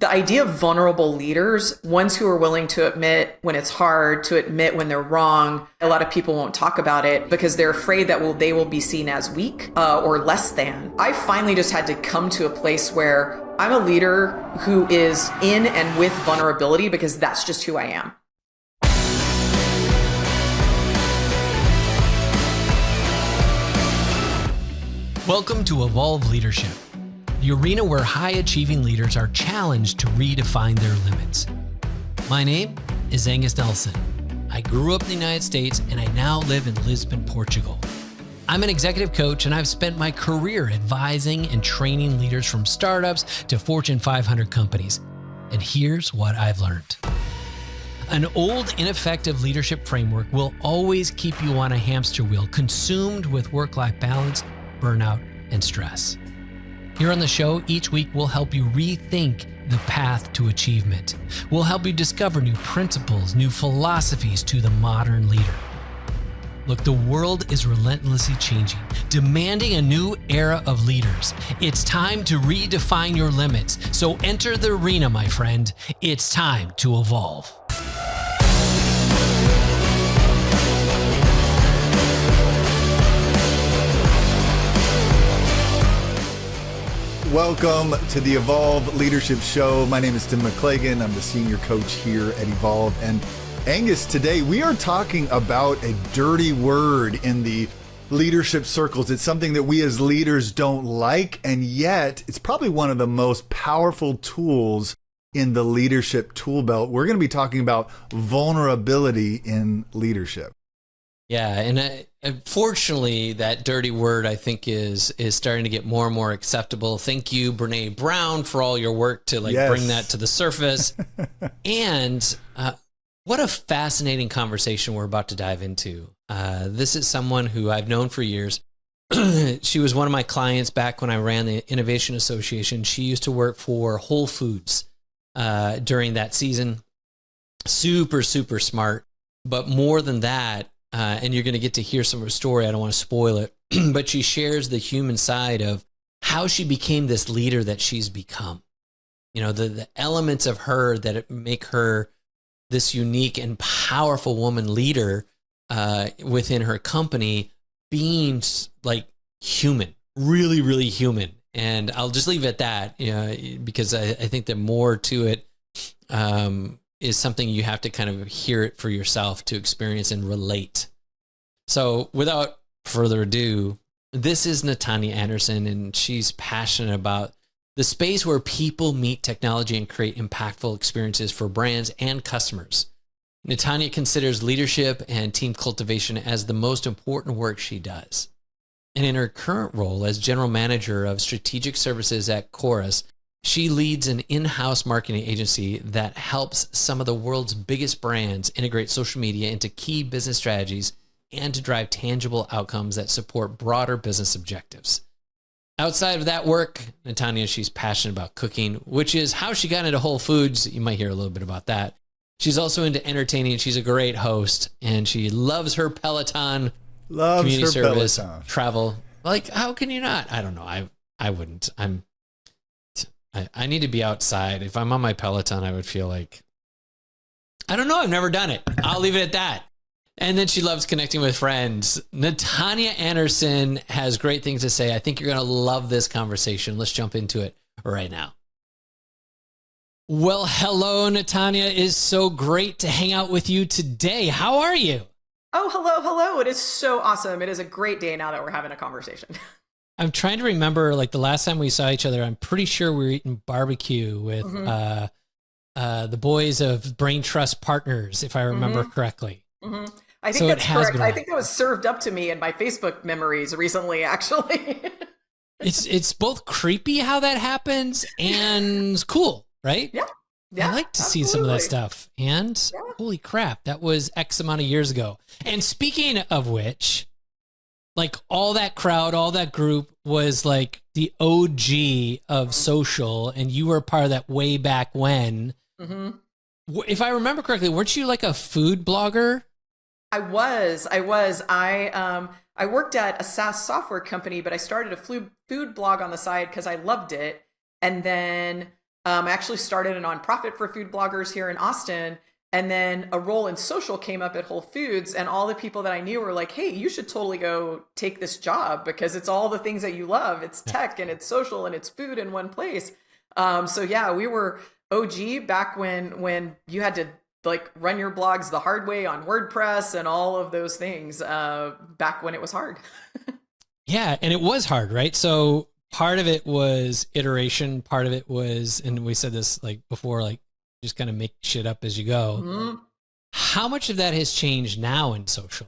the idea of vulnerable leaders, ones who are willing to admit when it's hard, to admit when they're wrong. A lot of people won't talk about it because they're afraid that they will be seen as weak or less than. I finally just had to come to a place where I'm a leader who is in and with vulnerability because that's just who I am. Welcome to Evolve Leadership, the arena where high-achieving leaders are challenged to redefine their limits. My name is Angus Nelson. I grew up in the United States and I now live in Lisbon, Portugal. I'm an executive coach and I've spent my career advising and training leaders from startups to Fortune 500 companies. And here's what I've learned. An old, ineffective leadership framework will always keep you on a hamster wheel, consumed with work-life balance, burnout, and stress. Here on the show, each week we'll help you rethink the path to achievement. We'll help you discover new principles, new philosophies to the modern leader. Look, the world is relentlessly changing, demanding a new era of leaders. It's time to redefine your limits. So enter the arena, my friend. It's time to evolve. Welcome to the Evolve Leadership Show. My name is Tim McClagan. I'm the senior coach here at Evolve. And Angus, today we are talking about a dirty word in the leadership circles. It's something that we as leaders don't like, and yet it's probably one of the most powerful tools in the leadership tool belt. We're going to be talking about vulnerability in leadership. Yeah, and unfortunately, that dirty word, I think, is starting to get more and more acceptable. Thank you, Brené Brown, for all your work to bring that to the surface. And what a fascinating conversation we're about to dive into. This is someone who I've known for years. She was one of my clients back when I ran the Innovation Association. She used to work for Whole Foods during that season. Super, super smart. But more than that, and you're going to get to hear some of her story. I don't want to spoil it, but she shares the human side of how she became this leader that she's become. You know, the elements of her that make her this unique and powerful woman leader within her company, being like human, really, really human. And I'll just leave it at that, because I think that more to it is something you have to kind of hear it for yourself to experience and relate. So without further ado, this is Natanya Anderson, and she's passionate about the space where people meet technology and create impactful experiences for brands and customers. Natanya considers leadership and team cultivation as the most important work she does. And in her current role as general manager of strategic services at Chorus, she leads an in-house marketing agency that helps some of the world's biggest brands integrate social media into key business strategies and to drive tangible outcomes that support broader business objectives. Outside of that work, Natanya, she's passionate about cooking, which is how she got into Whole Foods. You might hear a little bit about that. She's also into entertaining. She's a great host, and she loves her Peloton, community service, travel. Like, how can you not? I don't know. I wouldn't. I need to be outside. If I'm on my Peloton, I would feel like, I don't know. I've never done it. I'll leave it at that. And then she loves connecting with friends. Natanya Anderson has great things to say. I think you're going to love this conversation. Let's jump into it right now. Well, hello, Natanya. It is so great to hang out with you today. How are you? Oh, hello. It is so awesome. It is a great day now that we're having a conversation. I'm trying to remember, like the last time we saw each other, I'm pretty sure we were eating barbecue with the boys of Brain Trust Partners, if I remember correctly. Mm-hmm. I think that's correct. I think that was served up to me in my Facebook memories recently, actually. It's both creepy how that happens and cool, right? Yeah. I like to see some of that stuff. And holy crap, that was X amount of years ago. And speaking of which, like all that crowd, all that group was like the OG of social, and you were part of that way back when. Mm-hmm. If I remember correctly, weren't you like a food blogger? I was. I worked at a SaaS software company, but I started a food blog on the side because I loved it. And then I actually started a nonprofit for food bloggers here in Austin. And then a role in social came up at Whole Foods, and all the people that I knew were like, hey, you should totally go take this job because it's all the things that you love. It's tech and it's social and it's food in one place. So yeah, we were OG back when you had to like run your blogs the hard way on WordPress and all of those things back when it was hard. Yeah. And it was hard, right? So part of it was iteration. Part of it was, and we said this like before, like just kind of make shit up as you go. Mm-hmm. How much of that has changed now in social?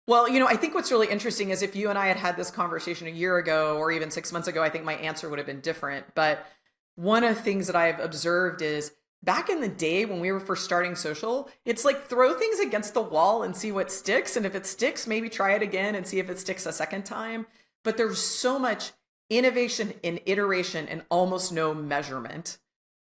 Well, I think what's really interesting is if you and I had had this conversation a year ago or even 6 months ago, I think my answer would have been different. But one of the things that I've observed is back in the day when we were first starting social, it's like throw things against the wall and see what sticks. And if it sticks, maybe try it again and see if it sticks a second time. But there's so much innovation and iteration and almost no measurement.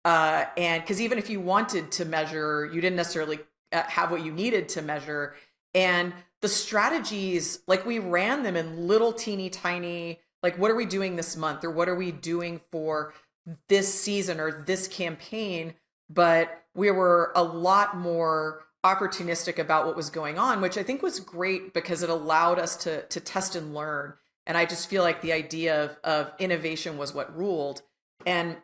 And because even if you wanted to measure, you didn't necessarily have what you needed to measure. And the strategies, like we ran them in little teeny tiny, like what are we doing this month or what are we doing for this season or this campaign? But we were a lot more opportunistic about what was going on, which I think was great because it allowed us to test and learn. And I just feel like the idea of innovation was what ruled. And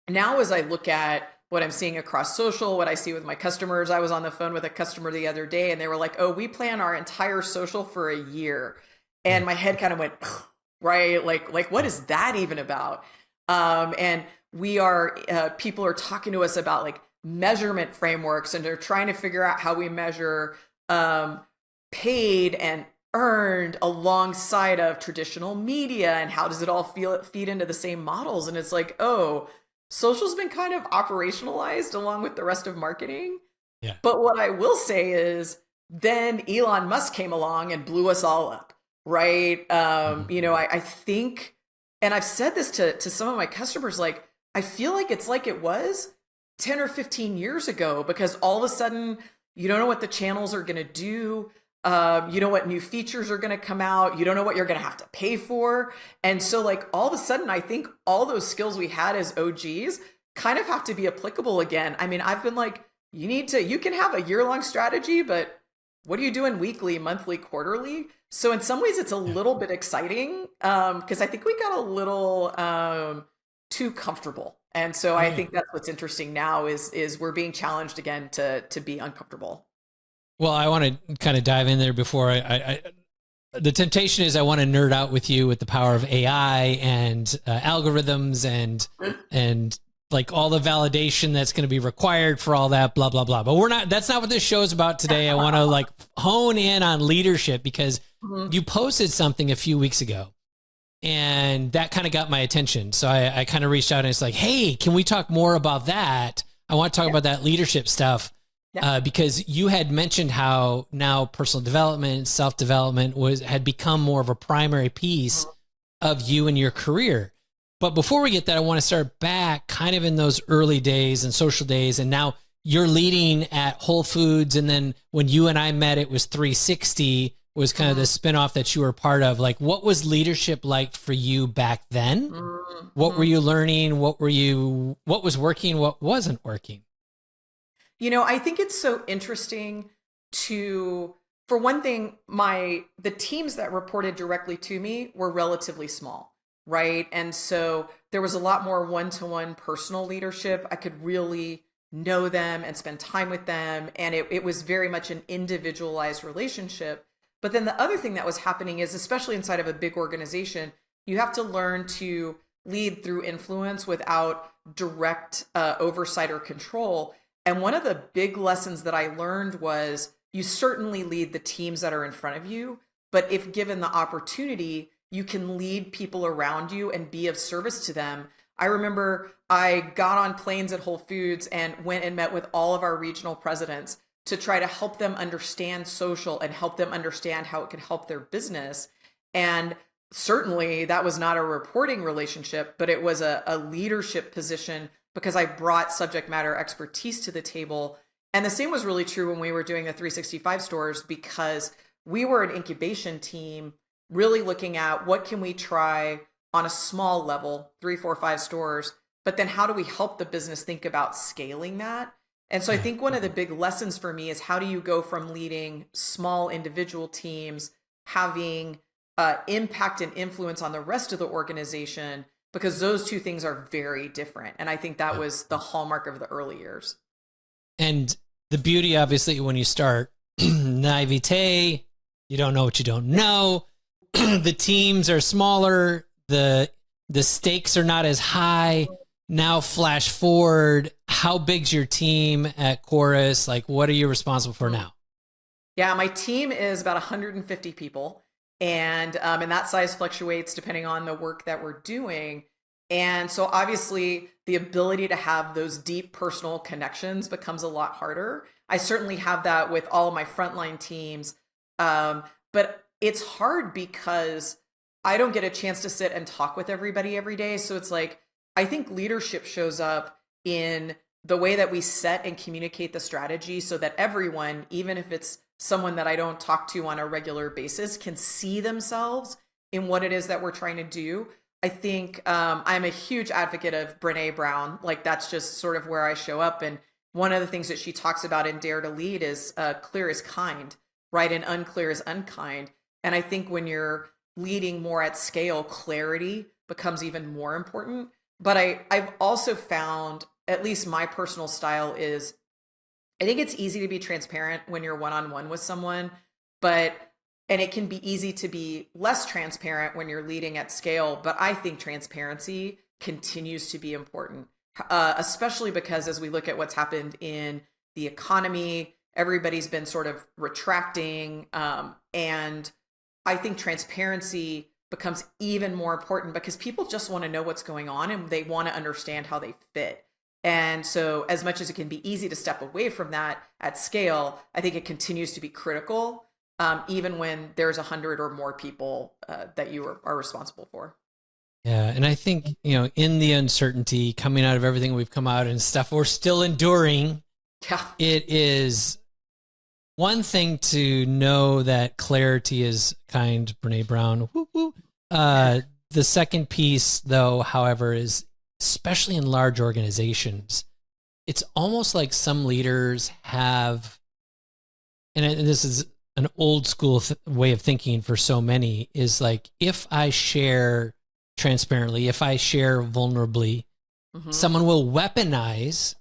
now as I look at what I'm seeing across social, what I see with my customers, I was on the phone with a customer the other day and they were like, oh, we plan our entire social for a year. And my head kind of went, right? Like, what is that even about? And we are, people are talking to us about like measurement frameworks and they're trying to figure out how we measure paid and earned alongside of traditional media and how does it all feed into the same models. And it's like, oh, social's been kind of operationalized along with the rest of marketing. Yeah. But what I will say is then Elon Musk came along and blew us all up, right? I think, and I've said this to some of my customers, like, I feel like it's like it was 10 or 15 years ago because all of a sudden you don't know what the channels are going to do. You know what new features are going to come out. You don't know what you're going to have to pay for. And so like all of a sudden, I think all those skills we had as OGs kind of have to be applicable again. I mean, I've been like, you can have a year-long strategy, but what are you doing weekly, monthly, quarterly? So in some ways it's a little bit exciting because I think we got a little too comfortable. And so I think that's what's interesting now is we're being challenged again to be uncomfortable. Well, I want to kind of dive in there before the temptation is I want to nerd out with you with the power of AI and algorithms and like all the validation that's going to be required for all that, blah, blah, blah. But that's not what this show is about today. I want to like hone in on leadership because you posted something a few weeks ago and that kind of got my attention. So I kind of reached out and it's like, hey, can we talk more about that? I want to talk about that leadership stuff. Because you had mentioned how now personal development, self-development had become more of a primary piece of you and your career. But before we get that, I want to start back kind of in those early days and social days. And now you're leading at Whole Foods. And then when you and I met, it was 360 was kind of the spinoff that you were part of. Like, what was leadership like for you back then? What were you learning? What was working? What wasn't working? I think it's so interesting for one thing, the teams that reported directly to me were relatively small, right? And so there was a lot more one-to-one personal leadership. I could really know them and spend time with them. And it was very much an individualized relationship. But then the other thing that was happening is, especially inside of a big organization, you have to learn to lead through influence without direct oversight or control. And one of the big lessons that I learned was you certainly lead the teams that are in front of you, but if given the opportunity, you can lead people around you and be of service to them. I remember I got on planes at Whole Foods and went and met with all of our regional presidents to try to help them understand social and help them understand how it could help their business. And certainly that was not a reporting relationship, but it was a leadership position because I brought subject matter expertise to the table. And the same was really true when we were doing the 365 stores because we were an incubation team really looking at what can we try on a small level, 3, 4, 5 stores but then how do we help the business think about scaling that? And so I think one of the big lessons for me is how do you go from leading small individual teams, having impact and influence on the rest of the organization, because those two things are very different. And I think that was the hallmark of the early years. And the beauty, obviously, when you start, naivete, you don't know what you don't know. The teams are smaller. The stakes are not as high. Now flash forward. How big's your team at Chorus? Like, what are you responsible for now? Yeah, my team is about 150 people. And that size fluctuates depending on the work that we're doing. And so obviously the ability to have those deep personal connections becomes a lot harder. I certainly have that with all of my frontline teams. But it's hard because I don't get a chance to sit and talk with everybody every day. So it's like, I think leadership shows up in the way that we set and communicate the strategy so that everyone, even if it's someone that I don't talk to on a regular basis, can see themselves in what it is that we're trying to do. I think I'm a huge advocate of Brené Brown. Like, that's just sort of where I show up. And one of the things that she talks about in Dare to Lead is clear is kind, right? And unclear is unkind. And I think when you're leading more at scale, clarity becomes even more important. But I've also found, at least my personal style is, I think it's easy to be transparent when you're one-on-one with someone, and it can be easy to be less transparent when you're leading at scale. But I think transparency continues to be important, especially because as we look at what's happened in the economy, everybody's been sort of retracting. And I think transparency becomes even more important because people just want to know what's going on and they want to understand how they fit. And so as much as it can be easy to step away from that at scale, I think it continues to be critical, even when there's 100 or more people that you are responsible for. Yeah. And I think, in the uncertainty coming out of everything we've come out and stuff we're still enduring, it is one thing to know that clarity is kind, Brené Brown. Woo, woo. The second piece, though, however, is especially in large organizations, it's almost like some leaders have, and this is an old school way of thinking for so many, is like, if I share transparently, if I share vulnerably, someone will weaponize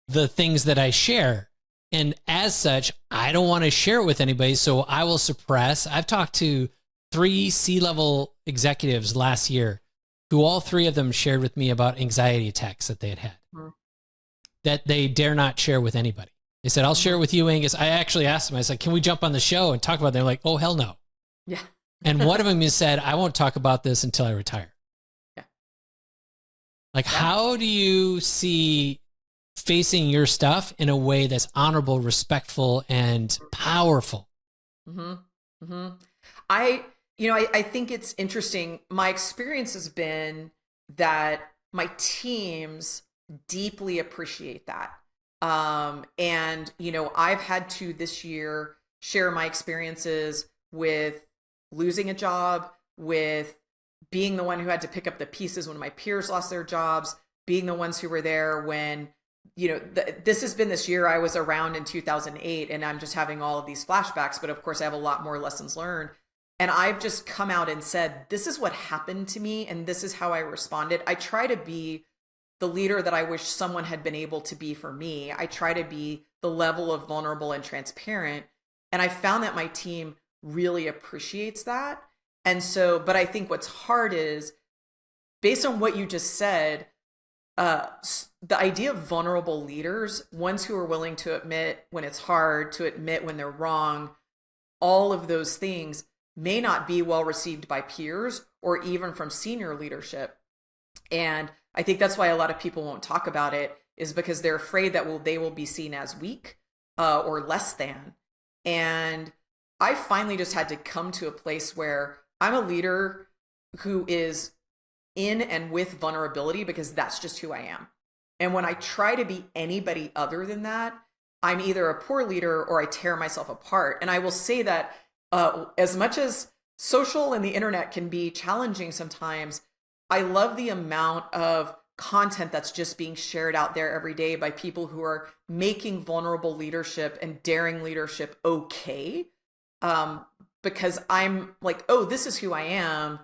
the things that I share. And as such, I don't want to share it with anybody, so I will suppress. I've talked to 3 C-level executives last year who all 3 of them shared with me about anxiety attacks that they had that they dare not share with anybody. They said, I'll share it with you, Angus. I actually asked them, I was like, can we jump on the show and talk about it? They're like, oh, hell no. Yeah. And one of them has said, I won't talk about this until I retire. Yeah. Like, how do you see facing your stuff in a way that's honorable, respectful, and powerful? I think it's interesting. My experience has been that my teams deeply appreciate that. I've had to this year share my experiences with losing a job, with being the one who had to pick up the pieces when my peers lost their jobs, being the ones who were there when, this has been this year. I was around in 2008 and I'm just having all of these flashbacks, but of course I have a lot more lessons learned. And I've just come out and said, this is what happened to me and this is how I responded. I try to be the leader that I wish someone had been able to be for me. I try to be the level of vulnerable and transparent. And I found that my team really appreciates that. And so, but I think what's hard is, based on what you just said, the idea of vulnerable leaders, ones who are willing to admit when it's hard, to admit when they're wrong, all of those things may not be well received by peers or even from senior leadership. And I think that's why a lot of people won't talk about it, is because they're afraid that they will be seen as weak or less than. And I finally just had to come to a place where I'm a leader who is in and with vulnerability because that's just who I am. And when I try to be anybody other than that, I'm either a poor leader or I tear myself apart. And I will say that as much as social and the internet can be challenging sometimes, I love the amount of content that's just being shared out there every day by people who are making vulnerable leadership and daring leadership okay. Because I'm like, oh, this is who I am.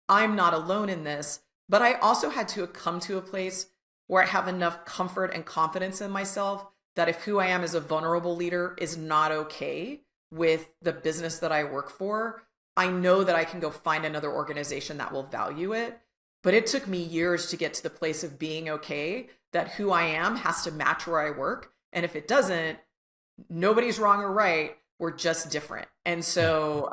I'm not alone in this. But I also had to come to a place where I have enough comfort and confidence in myself that if who I am as a vulnerable leader is not okay with the business that I work for, I know that I can go find another organization that will value it. But it took me years to get to the place of being okay that who I am has to match where I work. And if it doesn't, nobody's wrong or right. We're just different. And so,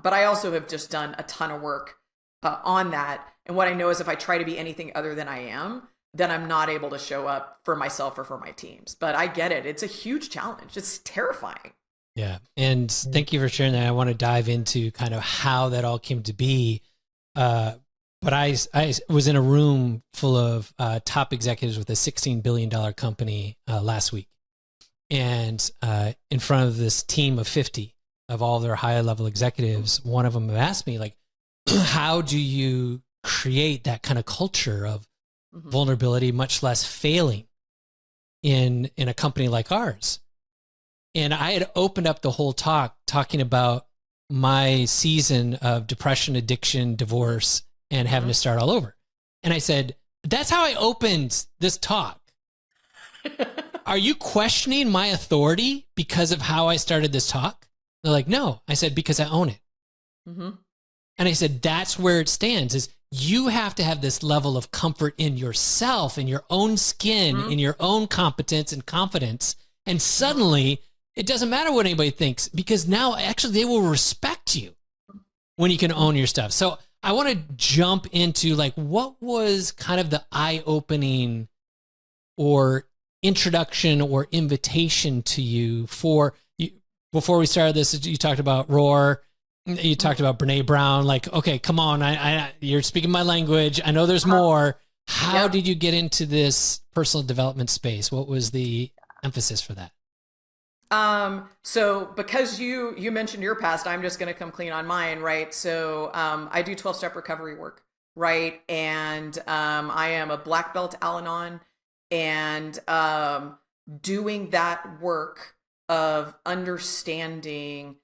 but I also have just done a ton of work on that. And what I know is if I try to be anything other than I am, then I'm not able to show up for myself or for my teams. But I get it. It's a huge challenge. It's terrifying. Yeah. And thank you for sharing that. I want to dive into kind of how that all came to be. But I was in a room full of top executives with a $16 billion company last week. And in front of this team of 50 of all their high level executives, one of them asked me, like, how do you create that kind of culture of vulnerability, much less failing in a company like ours? And I had opened up the whole talk talking about my season of depression, addiction, divorce, and having to start all over. And I said, that's how I opened this talk. Are you questioning my authority because of how I started this talk? They're like, no. I said, because I own it. And I said, that's where it stands, is you have to have this level of comfort in yourself, in your own skin, in your own competence and confidence. And suddenly it doesn't matter what anybody thinks, because now actually they will respect you when you can own your stuff. So I want to jump into, like, what was kind of the eye-opening or introduction or invitation to you for you? Before we started this, you talked about Roar. You talked about Brené Brown. Like, okay, come on. You're speaking my language. I know there's more. How did you get into this personal development space? What was the emphasis for that? So because you mentioned your past, I'm just going to come clean on mine, right? So, I do 12-step recovery work, right? And, I am a black belt Al-Anon, and, doing that work of understanding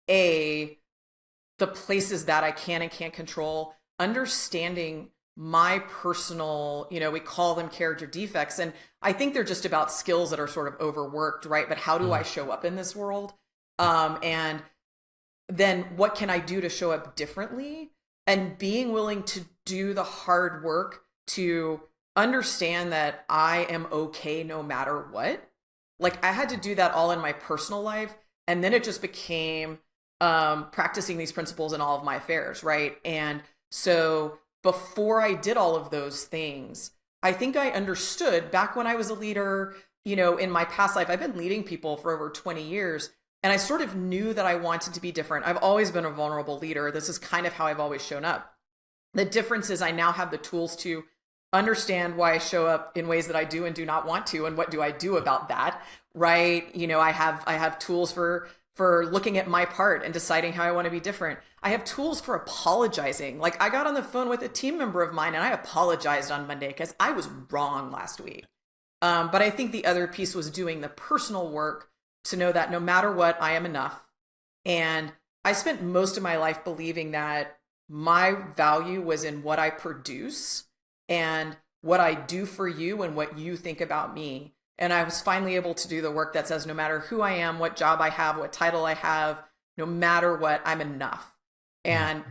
the places that I can and can't control, understanding my personal, we call them character defects. And I think they're just about skills that are sort of overworked, right? But how do I show up in this world? And then what can I do to show up differently? And being willing to do the hard work to understand that I am okay no matter what. Like, I had to do that all in my personal life. And then it just became practicing these principles in all of my affairs, right? And so before I did all of those things, I think I understood back when I was a leader, in my past life, I've been leading people for over 20 years, and I sort of knew that I wanted to be different. I've always been a vulnerable leader. This is kind of how I've always shown up. The difference is I now have the tools to understand why I show up in ways that I do and do not want to, and what do I do about that, right? I have tools for looking at my part and deciding how I want to be different. I have tools for apologizing. Like, I got on the phone with a team member of mine and I apologized on Monday because I was wrong last week. But I think the other piece was doing the personal work to know that no matter what, I am enough. And I spent most of my life believing that my value was in what I produce and what I do for you and what you think about me. And I was finally able to do the work that says no matter who I am, what job I have, what title I have, no matter what, I'm enough. And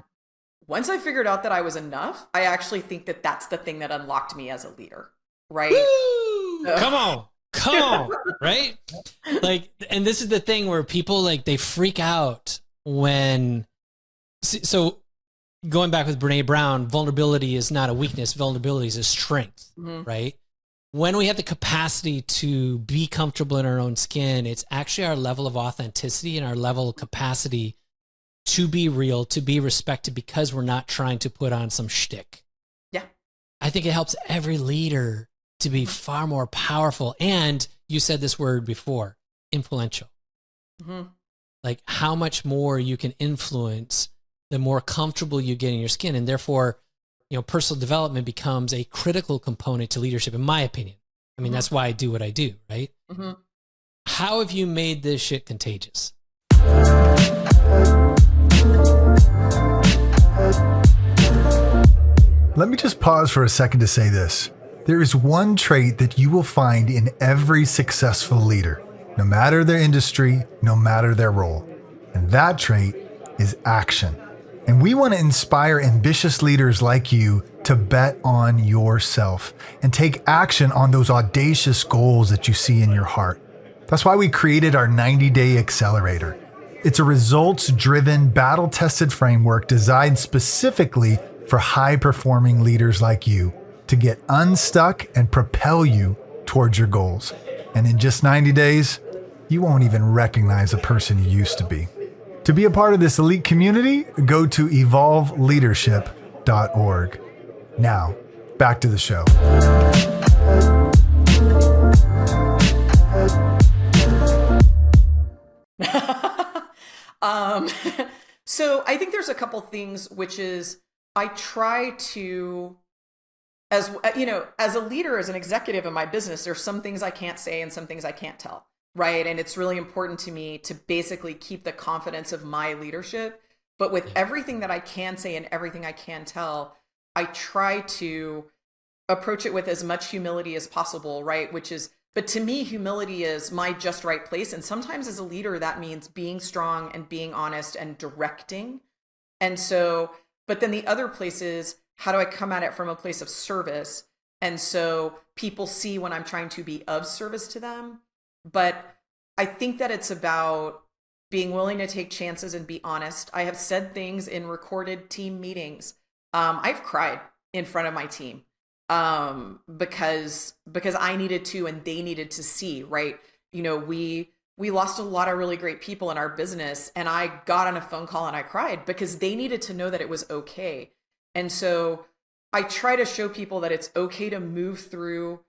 once I figured out that I was enough, I actually think that that's the thing that unlocked me as a leader, right? Woo! Come on, right? Like, and this is the thing where people, like, they freak out when, so going back with Brené Brown, vulnerability is not a weakness. Vulnerability is a strength, right? When we have the capacity to be comfortable in our own skin, it's actually our level of authenticity and our level of capacity to be real, to be respected, because we're not trying to put on some shtick. Yeah. I think it helps every leader to be far more powerful. And you said this word before, influential. Like, how much more you can influence the more comfortable you get in your skin. And therefore, personal development becomes a critical component to leadership, in my opinion. I mean, that's why I do what I do, right? Mm-hmm. How have you made this shit contagious? Let me just pause for a second to say this. There is one trait that you will find in every successful leader, no matter their industry, no matter their role. And that trait is action. And we want to inspire ambitious leaders like you to bet on yourself and take action on those audacious goals that you see in your heart. That's why we created our 90-day accelerator. It's a results-driven, battle-tested framework designed specifically for high-performing leaders like you to get unstuck and propel you towards your goals. And in just 90 days, you won't even recognize the person you used to be. To be a part of this elite community, go to evolveleadership.org. Now, back to the show. So I think there's a couple things, which is I try to, as a leader, as an executive in my business, there's some things I can't say and some things I can't tell, right? And it's really important to me to basically keep the confidence of my leadership. But with everything that I can say and everything I can tell, I try to approach it with as much humility as possible, right? But to me, humility is my just right place. And sometimes as a leader, that means being strong and being honest and directing. And so, but then the other place is, how do I come at it from a place of service? And so people see when I'm trying to be of service to them. But I think that it's about being willing to take chances and be honest. I have said things in recorded team meetings. I've cried in front of my team. Because I needed to, and they needed to see, right? We lost a lot of really great people in our business, and I got on a phone call and I cried because they needed to know that it was okay. And so I try to show people that it's okay to move through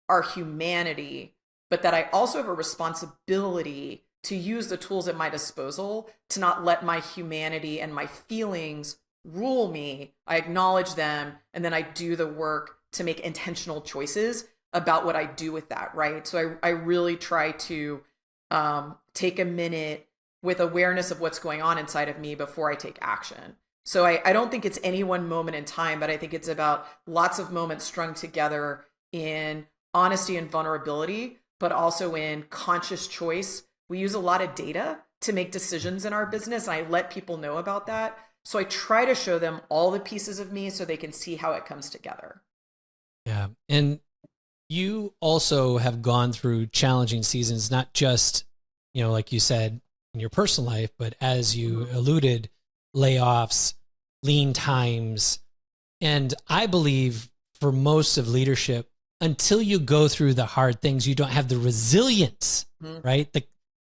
our humanity, but that I also have a responsibility to use the tools at my disposal to not let my humanity and my feelings rule me. I acknowledge them, and then I do the work to make intentional choices about what I do with that, right? So I really try to take a minute with awareness of what's going on inside of me before I take action. So I don't think it's any one moment in time, but I think it's about lots of moments strung together in honesty and vulnerability, but also in conscious choice. We use a lot of data to make decisions in our business, and I let people know about that. So I try to show them all the pieces of me so they can see how it comes together. Yeah. And you also have gone through challenging seasons, not just, like you said, in your personal life, but as you alluded, layoffs, lean times. And I believe for most of leadership, until you go through the hard things, you don't have the resilience, right?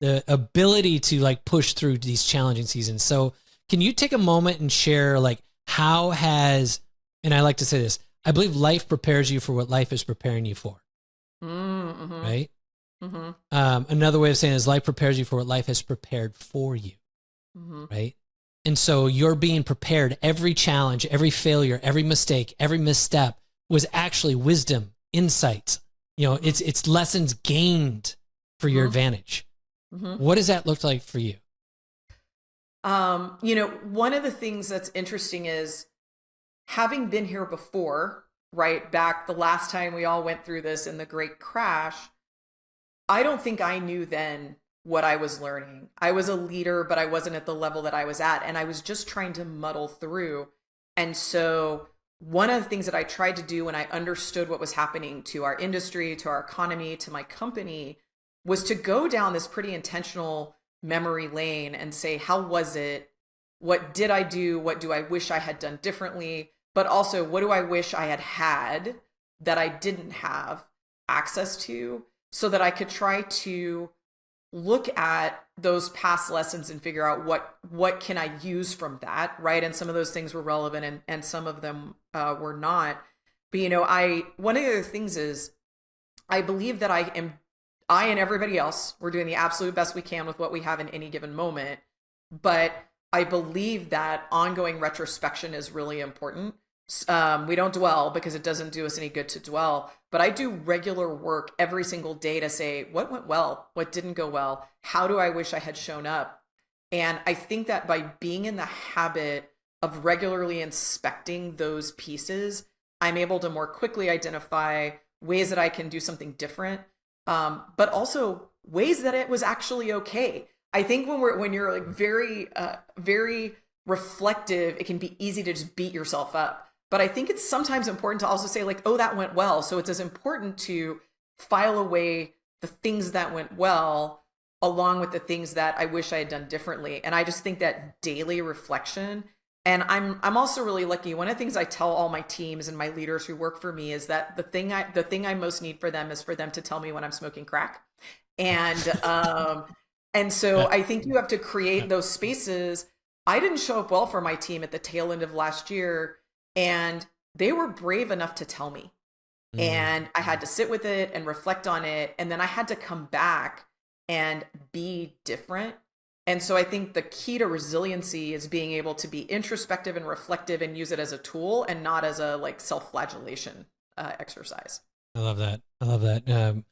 The ability to push through these challenging seasons. So can you take a moment and share how has, and I like to say this, I believe life prepares you for what life is preparing you for, right? Another way of saying it is life prepares you for what life has prepared for you, right? And so you're being prepared. Every challenge, every failure, every mistake, every misstep was actually wisdom, insights. It's lessons gained for your advantage. What does that look like for you? One of the things that's interesting is having been here before, right? Back the last time we all went through this in the great crash, I don't think I knew then what I was learning. I was a leader, but I wasn't at the level that I was at, and I was just trying to muddle through. And so one of the things that I tried to do when I understood what was happening to our industry, to our economy, to my company, was to go down this pretty intentional memory lane and say, how was it? What did I do? What do I wish I had done differently? But also, what do I wish I had that I didn't have access to, so that I could try to look at those past lessons and figure out what can I use from that, right? And some of those things were relevant and some of them were not. But one of the other things is I believe that I and everybody else, we're doing the absolute best we can with what we have in any given moment. But I believe that ongoing retrospection is really important. We don't dwell because it doesn't do us any good to dwell. But I do regular work every single day to say what went well, what didn't go well, how do I wish I had shown up. And I think that by being in the habit of regularly inspecting those pieces, I'm able to more quickly identify ways that I can do something different, but also ways that it was actually okay. I think when you're like very reflective, it can be easy to just beat yourself up. But I think it's sometimes important to also say like, oh, that went well. So it's as important to file away the things that went well along with the things that I wish I had done differently. And I just think that daily reflection, and I'm also really lucky. One of the things I tell all my teams and my leaders who work for me is that the thing I most need for them is for them to tell me when I'm smoking crack. And so I think you have to create those spaces. I didn't show up well for my team at the tail end of last year, and they were brave enough to tell me. And I had to sit with it and reflect on it. And then I had to come back and be different. And so I think the key to resiliency is being able to be introspective and reflective and use it as a tool and not as a like self-flagellation exercise. I love that. I love that.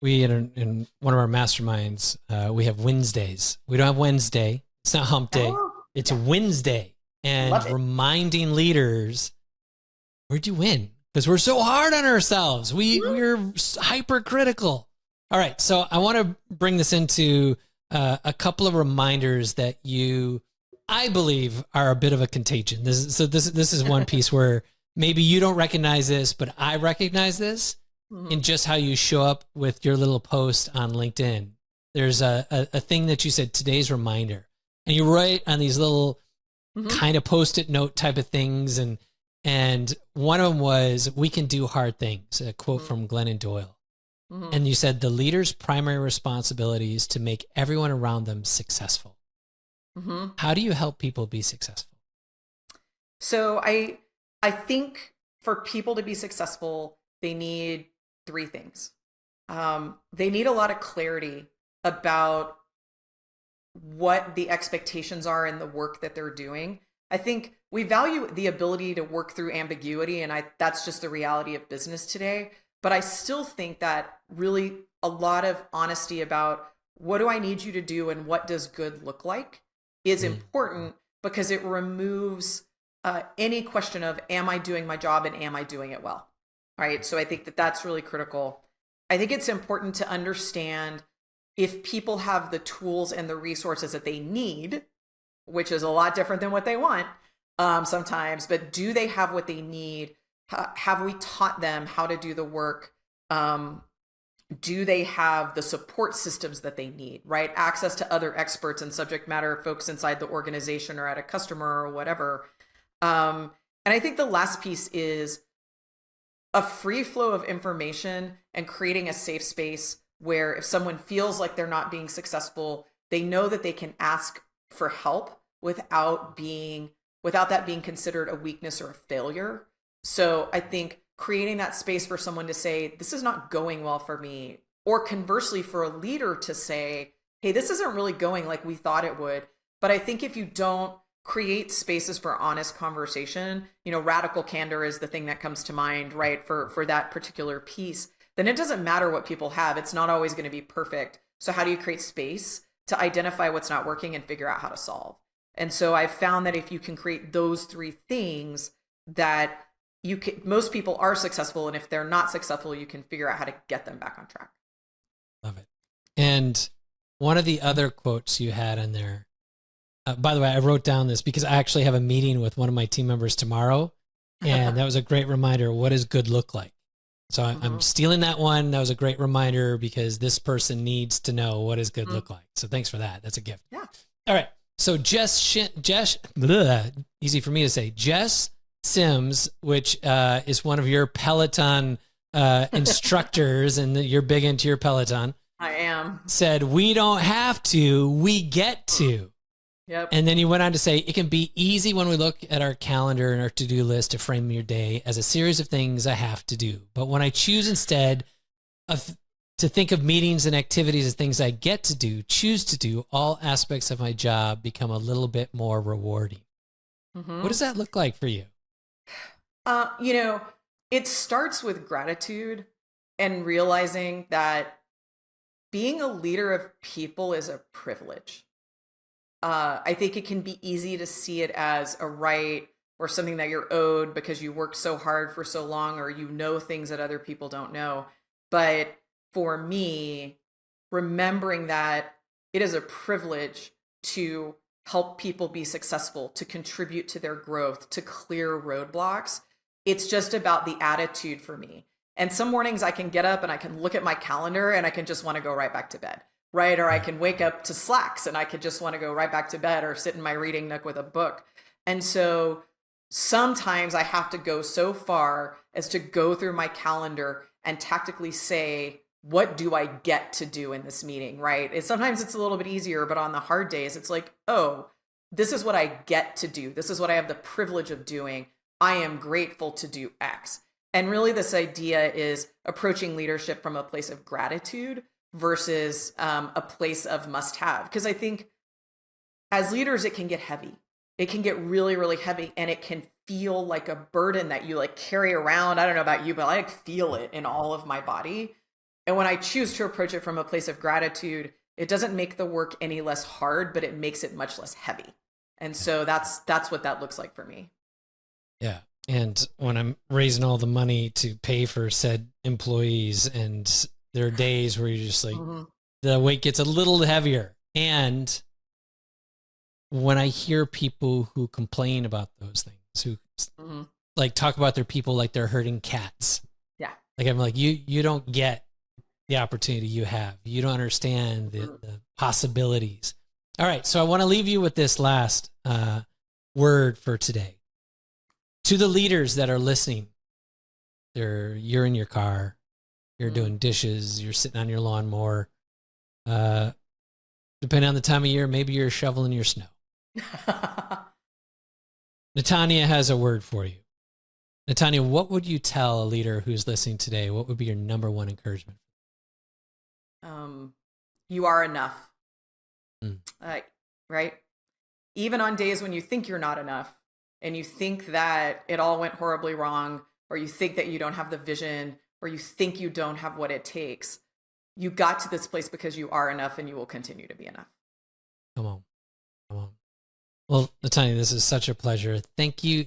We in one of our masterminds, we have Wednesdays. We don't have Wednesday. It's not hump day. It's Wednesday. And reminding leaders, where'd you win? Because we're so hard on ourselves. We're hypercritical. All right. So I want to bring this into a couple of reminders that I believe are a bit of a contagion. This is one piece where maybe you don't recognize this, but I recognize this in just how you show up with your little post on LinkedIn. There's a thing that you said, today's reminder. And you write on these little kind of Post-it note type of things. And one of them was, we can do hard things, a quote from Glennon Doyle. And you said the leader's primary responsibility is to make everyone around them successful. How do you help people be successful? So I think for people to be successful, they need three things. They need a lot of clarity about what the expectations are in the work that they're doing. I think we value the ability to work through ambiguity, and that's just the reality of business today. But I still think that really a lot of honesty about what do I need you to do and what does good look like is important, because it removes any question of, am I doing my job and am I doing it well? All right. So I think that that's really critical. I think it's important to understand if people have the tools and the resources that they need, which is a lot different than what they want sometimes, but do they have what they need? Have we taught them how to do the work? Do they have the support systems that they need, right? Access to other experts and subject matter folks inside the organization or at a customer or whatever. And I think the last piece is a free flow of information and creating a safe space where if someone feels like they're not being successful, they know that they can ask for help without that being considered a weakness or a failure. So I think creating that space for someone to say, this is not going well for me, or conversely for a leader to say, hey, this isn't really going like we thought it would. But I think if you don't create spaces for honest conversation, radical candor is the thing that comes to mind, right? For that particular piece, then it doesn't matter what people have. It's not always going to be perfect. So how do you create space to identify what's not working and figure out how to solve? And so I've found that if you can create those three things, that most people are successful. And if they're not successful, you can figure out how to get them back on track. Love it. And one of the other quotes you had in there, by the way, I wrote down this because I actually have a meeting with one of my team members tomorrow. And that was a great reminder. What does good look like? So I'm stealing that one. That was a great reminder because this person needs to know what does good look like. So thanks for that. That's a gift. Yeah. All right. So Jess, easy for me to say, Jess Sims, which is one of your Peloton instructors, and you're big into your Peloton. I am. Said, we don't have to, we get to. Yep. And then you went on to say, it can be easy when we look at our calendar and our to-do list to frame your day as a series of things I have to do. But when I choose instead to think of meetings and activities as things I get to do, choose to do, all aspects of my job become a little bit more rewarding. What does that look like for you? It starts with gratitude and realizing that being a leader of people is a privilege. I think it can be easy to see it as a right or something that you're owed because you worked so hard for so long, or you know things that other people don't know. But for me, remembering that it is a privilege to help people be successful, to contribute to their growth, to clear roadblocks. It's just about the attitude for me. And some mornings I can get up and I can look at my calendar and I can just want to go right back to bed, right? Or I can wake up to Slacks and I could just want to go right back to bed or sit in my reading nook with a book. And so sometimes I have to go so far as to go through my calendar and tactically say, what do I get to do in this meeting, right? Sometimes it's a little bit easier, but on the hard days, it's like, oh, this is what I get to do. This is what I have the privilege of doing. I am grateful to do X. And really this idea is approaching leadership from a place of gratitude versus a place of must have. Because I think as leaders, it can get heavy. It can get really, really heavy, and it can feel like a burden that you like carry around. I don't know about you, but I like feel it in all of my body. And when I choose to approach it from a place of gratitude, it doesn't make the work any less hard, but it makes it much less heavy. And so that's what that looks like for me. Yeah. And when I'm raising all the money to pay for said employees, and there are days where you're just like, the weight gets a little heavier. And when I hear people who complain about those things, who like talk about their people like they're herding cats. Yeah. Like I'm like, you don't get the opportunity you have. You don't understand the possibilities. All right. So I want to leave you with this last word for today. To the leaders that are listening, you're in your car, you're doing dishes, you're sitting on your lawnmower. Depending on the time of year, maybe you're shoveling your snow. Natanya has a word for you. Natanya, what would you tell a leader who's listening today? What would be your number one encouragement? You are enough. Right? Even on days when you think you're not enough, and you think that it all went horribly wrong, or you think that you don't have the vision, or you think you don't have what it takes, you got to this place because you are enough, and you will continue to be enough. Come on. Well, Natanya, this is such a pleasure. Thank you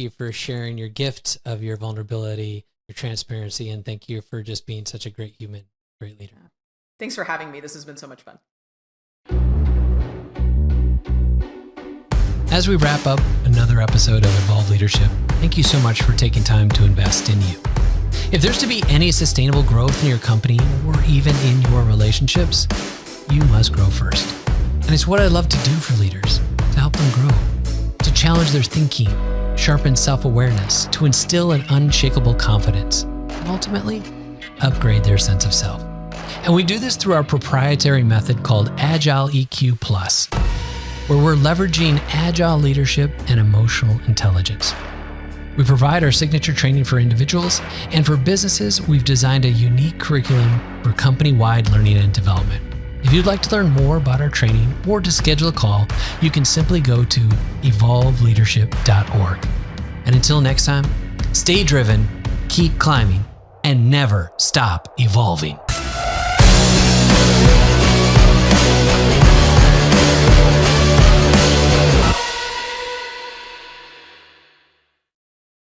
for sharing your gift of your vulnerability, your transparency, and thank you for just being such a great human, great leader. Thanks for having me. This has been so much fun. As we wrap up another episode of Evolve Leadership, thank you so much for taking time to invest in you. If there's to be any sustainable growth in your company or even in your relationships, you must grow first. And it's what I love to do for leaders, to help them grow, to challenge their thinking, sharpen self-awareness, to instill an unshakable confidence, and ultimately upgrade their sense of self. And we do this through our proprietary method called Agile EQ Plus, where we're leveraging agile leadership and emotional intelligence. We provide our signature training for individuals, and for businesses, we've designed a unique curriculum for company-wide learning and development. If you'd like to learn more about our training or to schedule a call, you can simply go to evolveleadership.org. And until next time, stay driven, keep climbing, and never stop evolving.